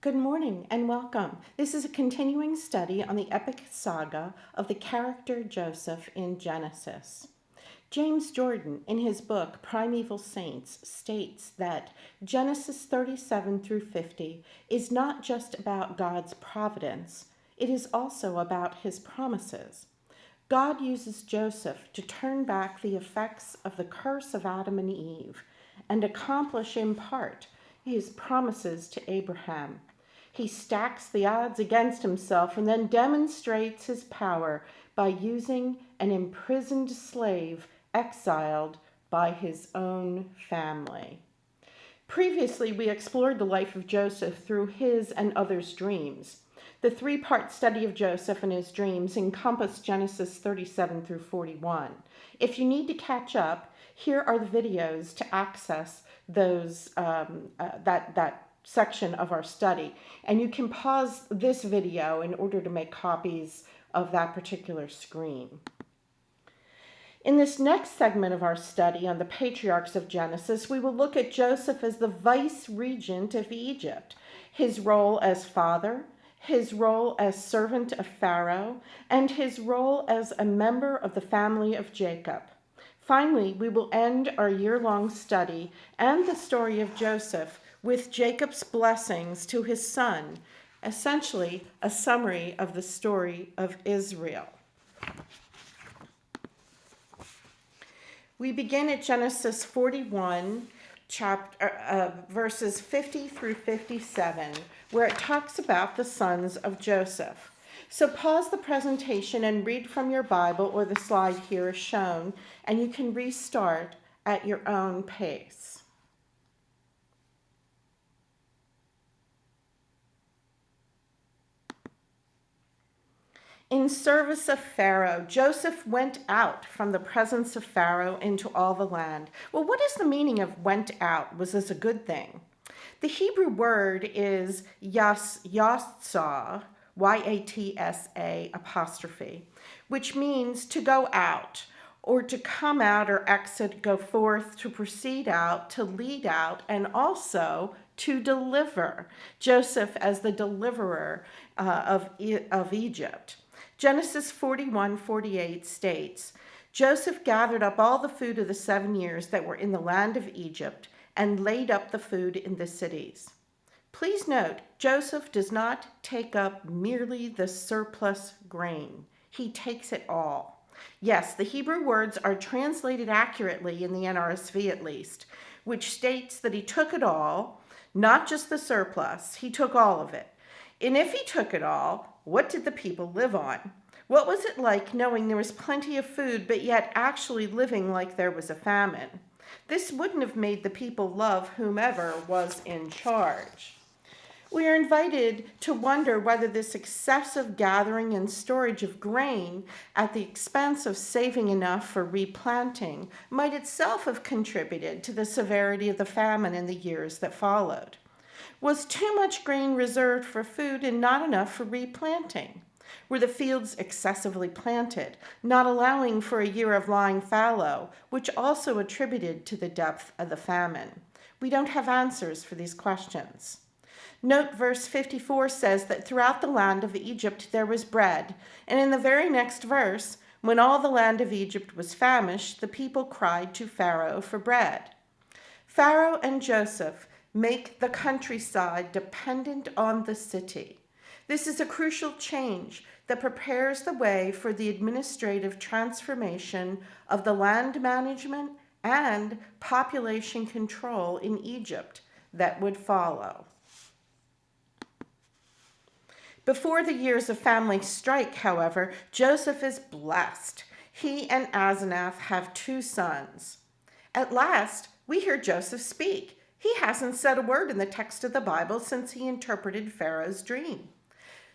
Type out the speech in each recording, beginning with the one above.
Good morning and welcome. This is a continuing study on the epic saga of the character Joseph in Genesis. James Jordan, in his book Primeval Saints, states that Genesis 37 through 50 is not just about God's providence, it is also about his promises. God uses Joseph to turn back the effects of the curse of Adam and Eve and accomplish in part his promises to Abraham. He stacks the odds against himself and then demonstrates his power by using an imprisoned slave exiled by his own family. Previously, we explored the life of Joseph through his and others' dreams. The three-part study of Joseph and his dreams encompassed Genesis 37 through 41. If you need to catch up, here are the videos to access that section of our study. And you can pause this video in order to make copies of that particular screen. In this next segment of our study on the patriarchs of Genesis, we will look at Joseph as the Vice-Regent of Egypt, his role as father, his role as servant of Pharaoh, and his role as a member of the family of Jacob. Finally, we will end our year-long study and the story of Joseph with Jacob's blessings to his son, essentially a summary of the story of Israel. We begin at Genesis 41, verses 50 through 57, where it talks about the sons of Joseph. So pause the presentation and read from your Bible, or the slide here is shown, and you can restart at your own pace. In service of Pharaoh, Joseph went out from the presence of Pharaoh into all the land. Well, what is the meaning of went out? Was this a good thing? The Hebrew word is yatsah, Y-A-T-S-A apostrophe, which means to go out, or to come out or exit, go forth, to proceed out, to lead out, and also to deliver. Joseph as the deliverer of Egypt. Genesis 41:48 states, Joseph gathered up all the food of the 7 years that were in the land of Egypt and laid up the food in the cities. Please note, Joseph does not take up merely the surplus grain. He takes it all. Yes, the Hebrew words are translated accurately in the NRSV at least, which states that he took it all, not just the surplus, he took all of it. And if he took it all, what did the people live on? What was it like knowing there was plenty of food, but yet actually living like there was a famine? This wouldn't have made the people love whomever was in charge. We are invited to wonder whether this excessive gathering and storage of grain at the expense of saving enough for replanting might itself have contributed to the severity of the famine in the years that followed. Was too much grain reserved for food and not enough for replanting? Were the fields excessively planted, not allowing for a year of lying fallow, which also attributed to the depth of the famine? We don't have answers for these questions. Note verse 54 says that throughout the land of Egypt there was bread, and in the very next verse, when all the land of Egypt was famished, the people cried to Pharaoh for bread. Pharaoh and Joseph make the countryside dependent on the city. This is a crucial change that prepares the way for the administrative transformation of the land management and population control in Egypt that would follow. Before the years of family strife, however, Joseph is blessed. He and Asenath have 2 sons. At last, we hear Joseph speak. He hasn't said a word in the text of the Bible since he interpreted Pharaoh's dream.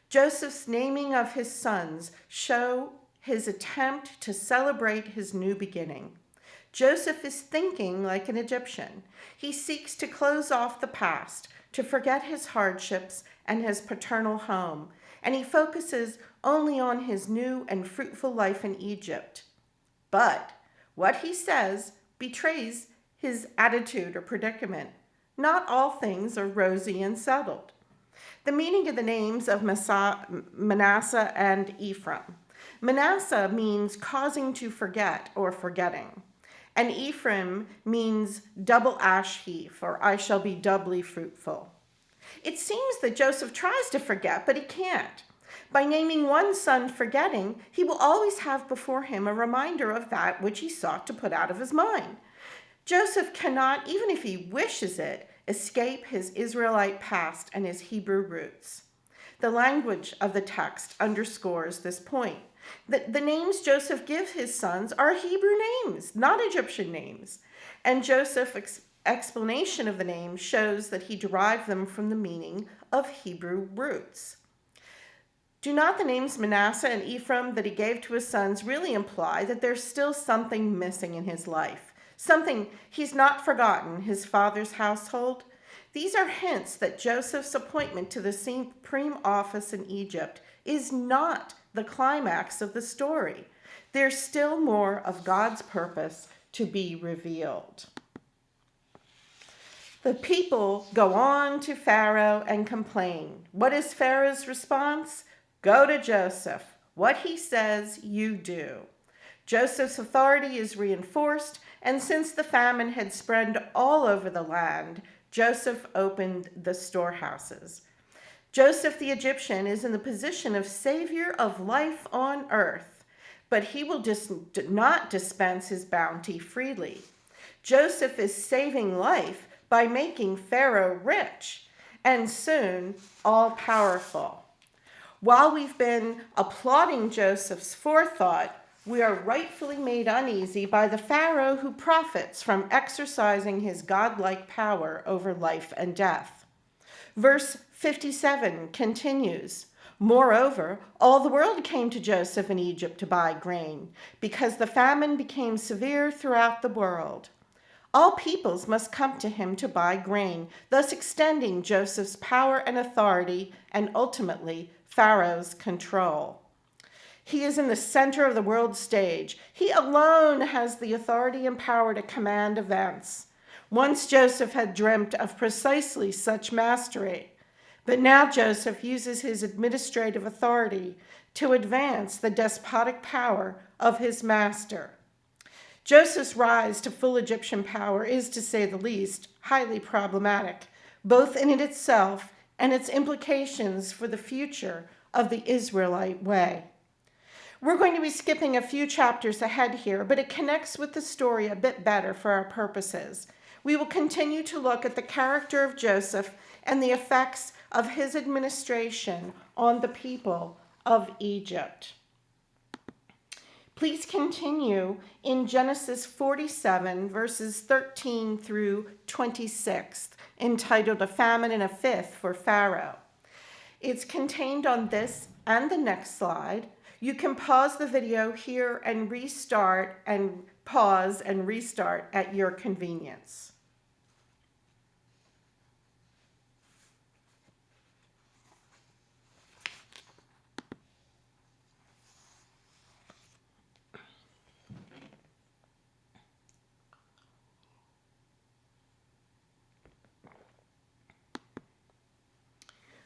Joseph's naming of his sons show his attempt to celebrate his new beginning. Joseph is thinking like an Egyptian. He seeks to close off the past, to forget his hardships and his paternal home, and he focuses only on his new and fruitful life in Egypt. But what he says betrays his attitude or predicament. Not all things are rosy and settled. The meaning of the names of Manasseh and Ephraim. Manasseh means causing to forget or forgetting. And Ephraim means double ash heap, or I shall be doubly fruitful. It seems that Joseph tries to forget, but he can't. By naming one son forgetting, he will always have before him a reminder of that which he sought to put out of his mind. Joseph cannot, even if he wishes it, escape his Israelite past and his Hebrew roots. The language of the text underscores this point. The names Joseph gives his sons are Hebrew names, not Egyptian names. And Joseph's explanation of the names shows that he derived them from the meaning of Hebrew roots. Do not the names Manasseh and Ephraim that he gave to his sons really imply that there's still something missing in his life? Something he's not forgotten, his father's household? These are hints that Joseph's appointment to the supreme office in Egypt is not the climax of the story. There's still more of God's purpose to be revealed. The people go on to Pharaoh and complain. What is Pharaoh's response? Go to Joseph. What he says, you do. Joseph's authority is reinforced, and since the famine had spread all over the land, Joseph opened the storehouses. Joseph the Egyptian is in the position of savior of life on earth, but he will not dispense his bounty freely. Joseph is saving life by making Pharaoh rich and soon all-powerful. While we've been applauding Joseph's forethought, we are rightfully made uneasy by the Pharaoh who profits from exercising his godlike power over life and death. Verse 57 continues, moreover, all the world came to Joseph in Egypt to buy grain, because the famine became severe throughout the world. All peoples must come to him to buy grain, thus extending Joseph's power and authority and ultimately Pharaoh's control. He is in the center of the world stage. He alone has the authority and power to command events. Once Joseph had dreamt of precisely such mastery, but now Joseph uses his administrative authority to advance the despotic power of his master. Joseph's rise to full Egyptian power is, to say the least, highly problematic, both in it itself and its implications for the future of the Israelite way. We're going to be skipping a few chapters ahead here, but it connects with the story a bit better for our purposes. We will continue to look at the character of Joseph and the effects of his administration on the people of Egypt. Please continue in Genesis 47, verses 13 through 26, entitled A Famine and a Fifth for Pharaoh. It's contained on this and the next slide. You can pause the video here and restart and pause and restart at your convenience.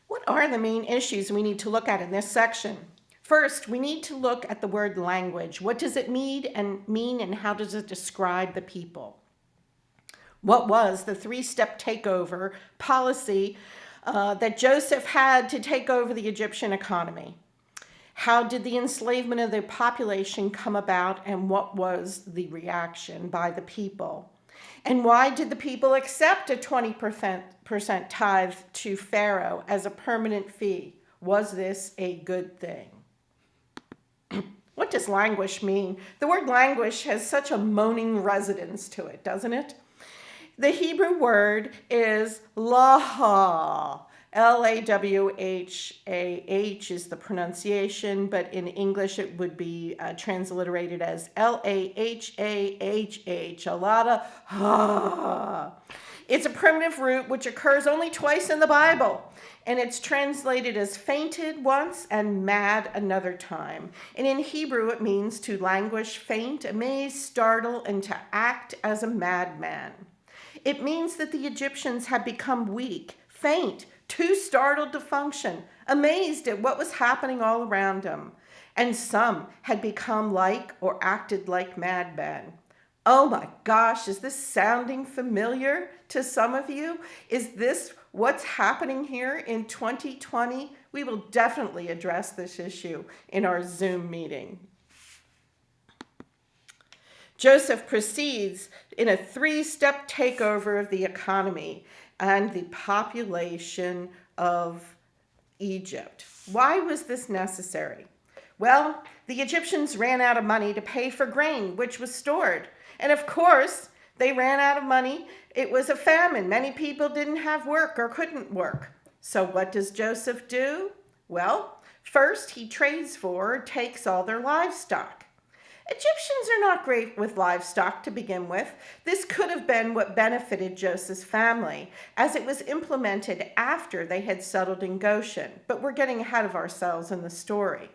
What are the main issues we need to look at in this section? First, we need to look at the word language. What does it mean and how does it describe the people? What was the three-step takeover policy that Joseph had to take over the Egyptian economy? How did the enslavement of the population come about, and what was the reaction by the people? And why did the people accept a 20% tithe to Pharaoh as a permanent fee? Was this a good thing? What does languish mean? The word languish has such a moaning resonance to it, doesn't it? The Hebrew word is lahah. Lawhah is the pronunciation, but in English it would be transliterated as lahahh, a lot of ha. It's a primitive root which occurs only twice in the Bible, and it's translated as fainted once and mad another time. And in Hebrew it means to languish, faint, amaze, startle, and to act as a madman. It means that the Egyptians had become weak, faint, too startled to function, amazed at what was happening all around them. And some had become like or acted like madmen. Oh my gosh, is this sounding familiar to some of you? Is this what's happening here in 2020? We will definitely address this issue in our Zoom meeting. Joseph proceeds in a three-step takeover of the economy and the population of Egypt. Why was this necessary? Well, the Egyptians ran out of money to pay for grain, which was stored. And of course, they ran out of money. It was a famine. Many people didn't have work or couldn't work. So what does Joseph do? Well, first he trades for or takes all their livestock. Egyptians are not great with livestock to begin with. This could have been what benefited Joseph's family, as it was implemented after they had settled in Goshen. But we're getting ahead of ourselves in the story.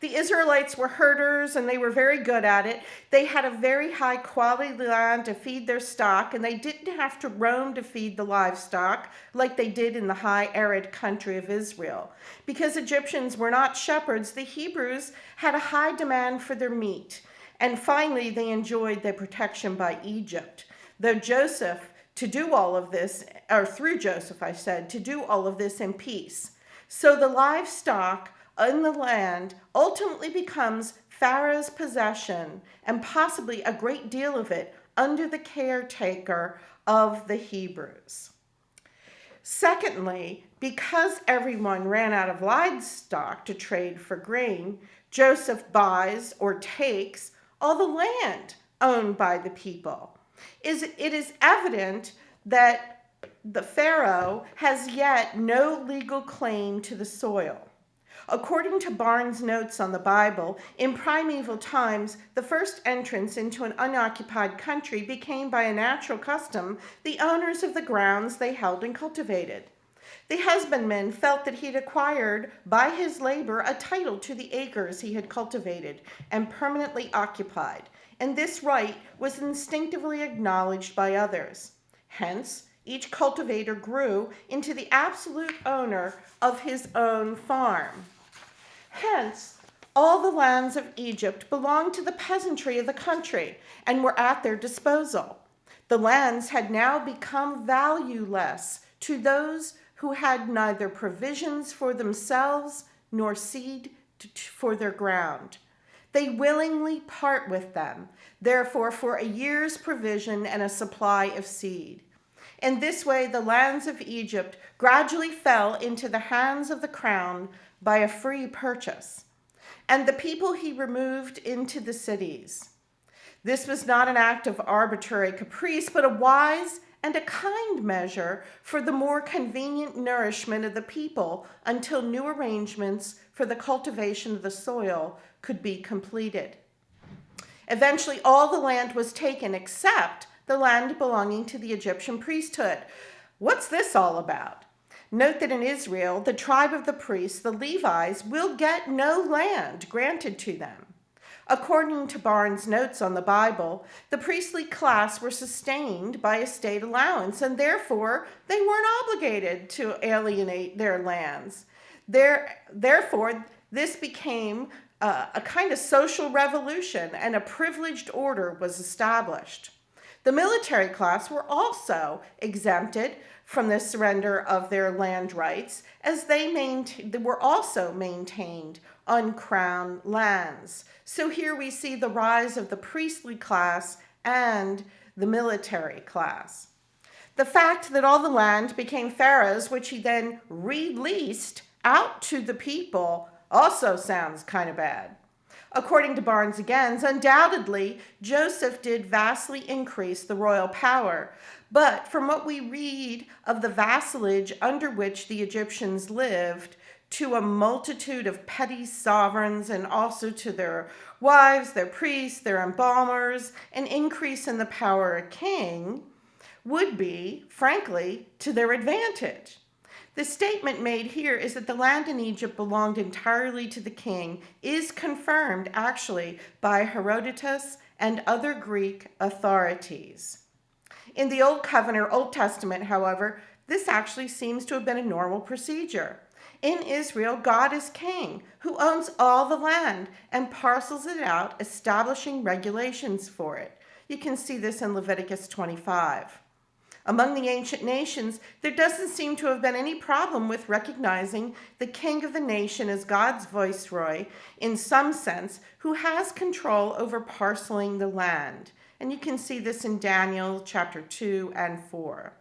The Israelites were herders and they were very good at it. They had a very high quality land to feed their stock, and they didn't have to roam to feed the livestock like they did in the high arid country of Israel. Because Egyptians were not shepherds, the Hebrews had a high demand for their meat. And finally, they enjoyed their protection by Egypt. Though Joseph, to do all of this, or through Joseph, I said, to do all of this in peace. So the livestock in the land ultimately becomes Pharaoh's possession, and possibly a great deal of it under the caretaker of the Hebrews. Secondly, because everyone ran out of livestock to trade for grain, Joseph buys or takes all the land owned by the people. It is evident that the Pharaoh has yet no legal claim to the soil. According to Barnes' notes on the Bible, in primeval times, the first entrance into an unoccupied country became by a natural custom the owners of the grounds they held and cultivated. The husbandman felt that he'd acquired by his labor a title to the acres he had cultivated and permanently occupied, and this right was instinctively acknowledged by others. Hence, each cultivator grew into the absolute owner of his own farm. Hence, all the lands of Egypt belonged to the peasantry of the country and were at their disposal. The lands had now become valueless to those who had neither provisions for themselves nor seed for their ground. They willingly part with them, therefore, for a year's provision and a supply of seed. In this way, the lands of Egypt gradually fell into the hands of the crown by a free purchase, and the people he removed into the cities. This was not an act of arbitrary caprice, but a wise and a kind measure for the more convenient nourishment of the people until new arrangements for the cultivation of the soil could be completed. Eventually, all the land was taken except the land belonging to the Egyptian priesthood. What's this all about? Note that in Israel, the tribe of the priests, the Levites, will get no land granted to them. According to Barnes' notes on the Bible, the priestly class were sustained by a state allowance, and therefore they weren't obligated to alienate their lands. Therefore, this became a kind of social revolution, and a privileged order was established. The military class were also exempted from the surrender of their land rights, as they were also maintained on crown lands. So here we see the rise of the priestly class and the military class. The fact that all the land became Pharaoh's, which he then released out to the people, also sounds kind of bad. According to Barnes again, undoubtedly, Joseph did vastly increase the royal power. But from what we read of the vassalage under which the Egyptians lived, to a multitude of petty sovereigns, and also to their wives, their priests, their embalmers, an increase in the power of a king would be, frankly, to their advantage. The statement made here is that the land in Egypt belonged entirely to the king is confirmed actually by Herodotus and other Greek authorities. In the Old Covenant or Old Testament, however, This actually seems to have been a normal procedure. In Israel, God is king, who owns all the land and parcels it out, establishing regulations for it. You can see this in Leviticus 25. Among the ancient nations, there doesn't seem to have been any problem with recognizing the king of the nation as God's viceroy, in some sense, who has control over parceling the land. And you can see this in Daniel chapter 2 and 4.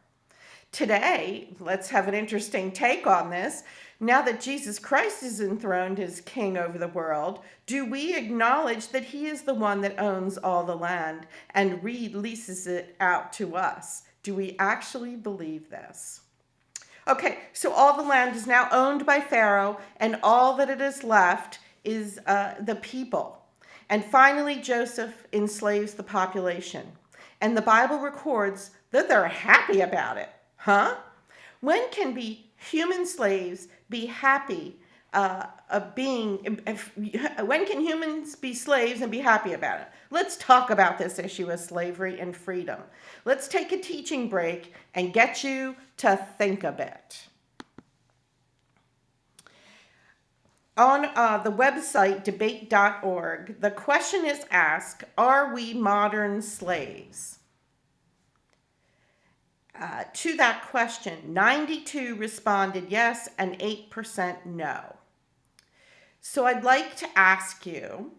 Today, let's have an interesting take on this. Now that Jesus Christ is enthroned as king over the world, do we acknowledge that he is the one that owns all the land and releases it out to us? Do we actually believe this? Okay, so all the land is now owned by Pharaoh, and all that it is left is the people. And finally, Joseph enslaves the population. And the Bible records that they're happy about it. Huh? When can human slaves be happy when can humans be slaves and be happy about it? Let's talk about this issue of slavery and freedom. Let's take a teaching break and get you to think a bit. On the website debate.org, the question is asked, are we modern slaves? To that question, 92 responded yes and 8% no. So I'd like to ask you,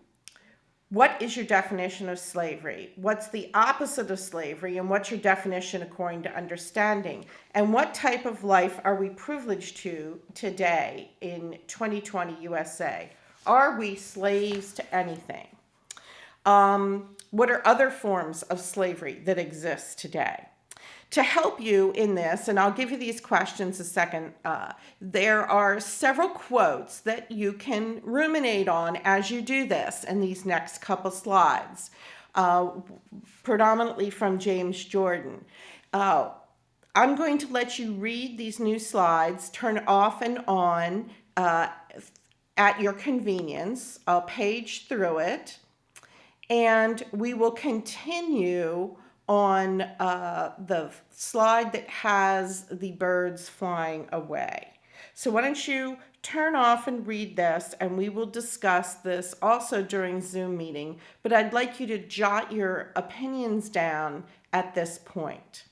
what is your definition of slavery? What's the opposite of slavery, and what's your definition according to understanding? And what type of life are we privileged to today in 2020 USA? Are we slaves to anything? What are other forms of slavery that exist today? To help you in this, and I'll give you these questions a second, there are several quotes that you can ruminate on as you do this in these next couple slides, predominantly from James Jordan. I'm going to let you read these new slides, turn off and on at your convenience. I'll page through it, and we will continue on the slide that has the birds flying away. So why don't you turn off and read this, and we will discuss this also during Zoom meeting, but I'd like you to jot your opinions down at this point.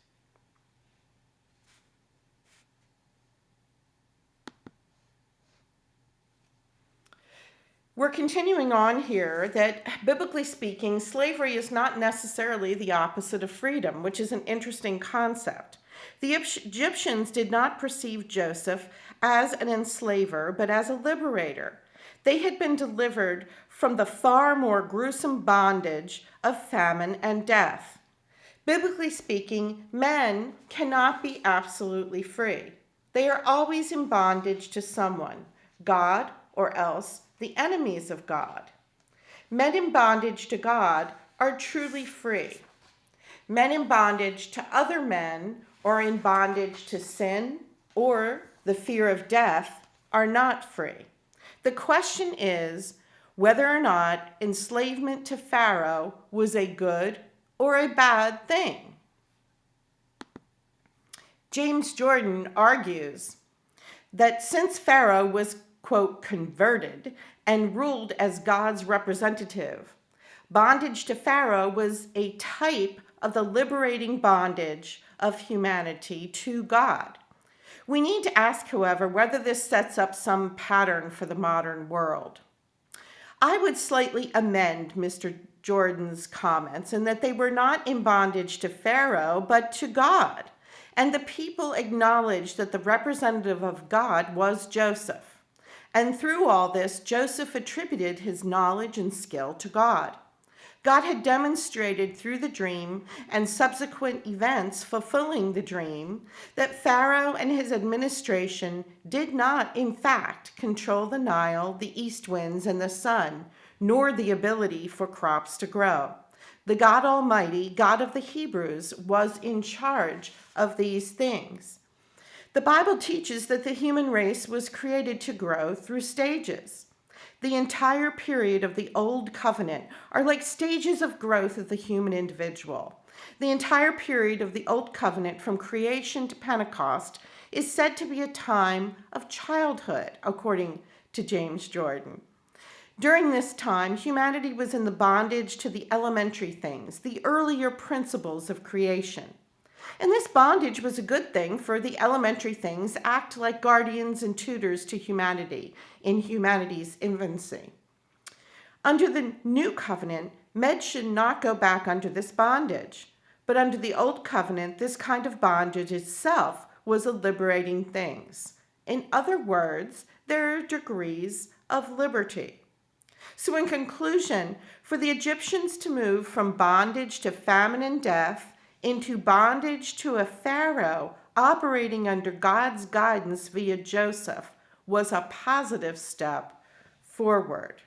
We're continuing on here that, biblically speaking, slavery is not necessarily the opposite of freedom, which is an interesting concept. The Egyptians did not perceive Joseph as an enslaver, but as a liberator. They had been delivered from the far more gruesome bondage of famine and death. Biblically speaking, men cannot be absolutely free. They are always in bondage to someone, God or else the enemies of God. Men in bondage to God are truly free. Men in bondage to other men or in bondage to sin or the fear of death are not free. The question is whether or not enslavement to Pharaoh was a good or a bad thing. James Jordan argues that since Pharaoh was, quote, converted and ruled as God's representative, bondage to Pharaoh was a type of the liberating bondage of humanity to God. We need to ask, however, whether this sets up some pattern for the modern world. I would slightly amend Mr. Jordan's comments in that they were not in bondage to Pharaoh, but to God. And the people acknowledged that the representative of God was Joseph. And through all this, Joseph attributed his knowledge and skill to God. God had demonstrated through the dream and subsequent events fulfilling the dream that Pharaoh and his administration did not, in fact, control the Nile, the east winds, and the sun, nor the ability for crops to grow. The God Almighty, God of the Hebrews, was in charge of these things. The Bible teaches that the human race was created to grow through stages. The entire period of the Old Covenant are like stages of growth of the human individual. The entire period of the Old Covenant from creation to Pentecost is said to be a time of childhood, according to James Jordan. During this time, humanity was in the bondage to the elementary things, the earlier principles of creation. And this bondage was a good thing, for the elementary things act like guardians and tutors to humanity in humanity's infancy. Under the new covenant, men should not go back under this bondage. But under the old covenant, this kind of bondage itself was a liberating thing. In other words, there are degrees of liberty. So in conclusion, for the Egyptians to move from bondage to famine and death into bondage to a Pharaoh operating under God's guidance via Joseph was a positive step forward.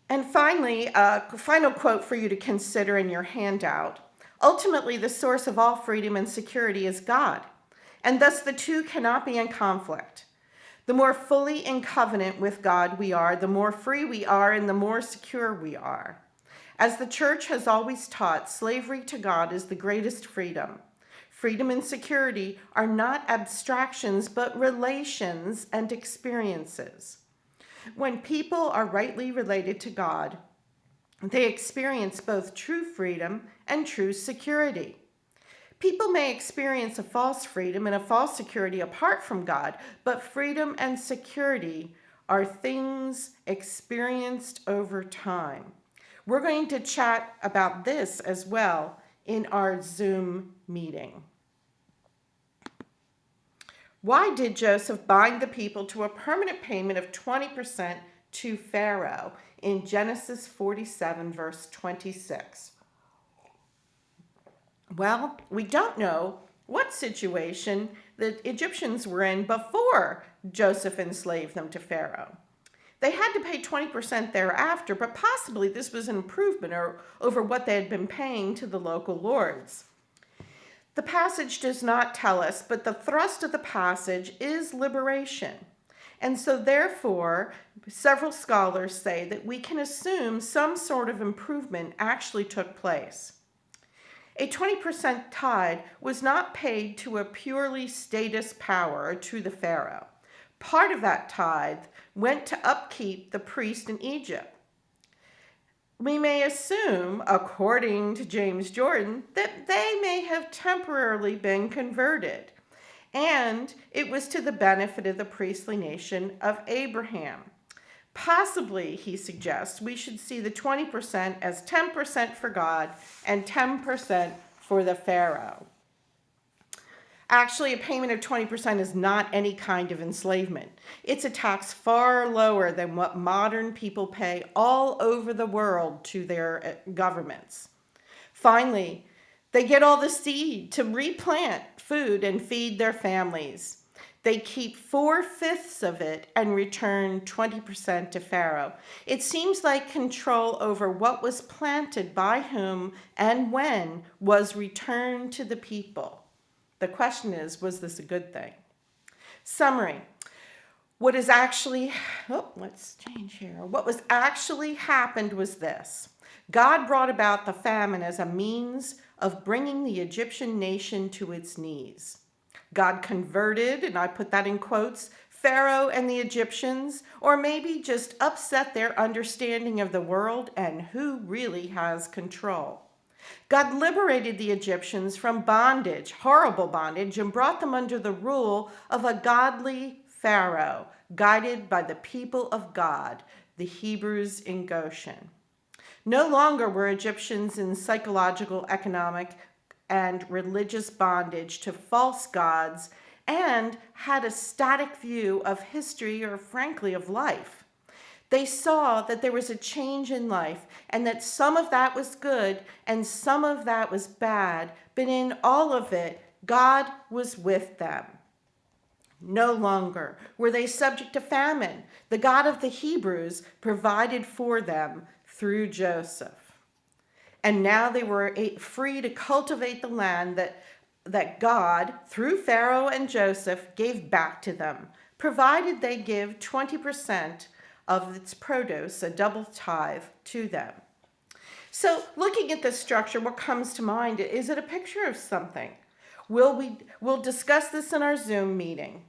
And finally, a final quote for you to consider in your handout. Ultimately, the source of all freedom and security is God, and thus the two cannot be in conflict. The more fully in covenant with God we are, the more free we are and the more secure we are. As the church has always taught, slavery to God is the greatest freedom. Freedom and security are not abstractions, but relations and experiences. When people are rightly related to God, they experience both true freedom and true security. People may experience a false freedom and a false security apart from God, but freedom and security are things experienced over time. We're going to chat about this as well in our Zoom meeting. Why did Joseph bind the people to a permanent payment of 20% to Pharaoh in Genesis 47, verse 26? Well, we don't know what situation the Egyptians were in before Joseph enslaved them to Pharaoh. They had to pay 20% thereafter, but possibly this was an improvement over what they had been paying to the local lords. The passage does not tell us, but the thrust of the passage is liberation. And so therefore, several scholars say that we can assume some sort of improvement actually took place. A 20% tithe was not paid to a purely status power or to the Pharaoh. Part of that tithe went to upkeep the priest in Egypt. We may assume, according to James Jordan, that they may have temporarily been converted, and it was to the benefit of the priestly nation of Abraham. Possibly, he suggests, we should see the 20% as 10% for God and 10% for the Pharaoh. Actually, a payment of 20% is not any kind of enslavement. It's a tax far lower than what modern people pay all over the world to their governments. Finally, they get all the seed to replant food and feed their families. They keep 4/5 of it and return 20% to Pharaoh. It seems like control over what was planted by whom and when was returned to the people. The question is, was this a good thing? Summary. What was actually happened was this. God brought about the famine as a means of bringing the Egyptian nation to its knees. God converted, and I put that in quotes, Pharaoh and the Egyptians, or maybe just upset their understanding of the world and who really has control. God liberated the Egyptians from bondage, horrible bondage, and brought them under the rule of a godly Pharaoh, guided by the people of God, the Hebrews in Goshen. No longer were Egyptians in psychological, economic, and religious bondage to false gods and had a static view of history or, frankly, of life. They saw that there was a change in life and that some of that was good and some of that was bad, but in all of it, God was with them. No longer were they subject to famine. The God of the Hebrews provided for them through Joseph. And now they were free to cultivate the land that God, through Pharaoh and Joseph, gave back to them, provided they give 20% of its produce, a double tithe, to them. So looking at this structure, what comes to mind? Is it a picture of something? We'll discuss this in our Zoom meeting.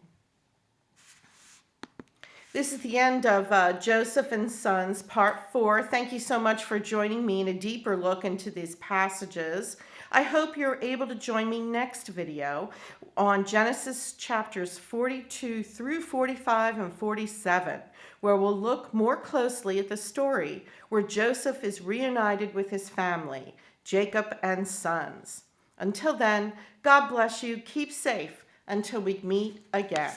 This is the end of Joseph and Sons, part 4. Thank you so much for joining me in a deeper look into these passages. I hope you're able to join me next video on Genesis chapters 42 through 45 and 47, where we'll look more closely at the story where Joseph is reunited with his family, Jacob and sons. Until then, God bless you. Keep safe until we meet again.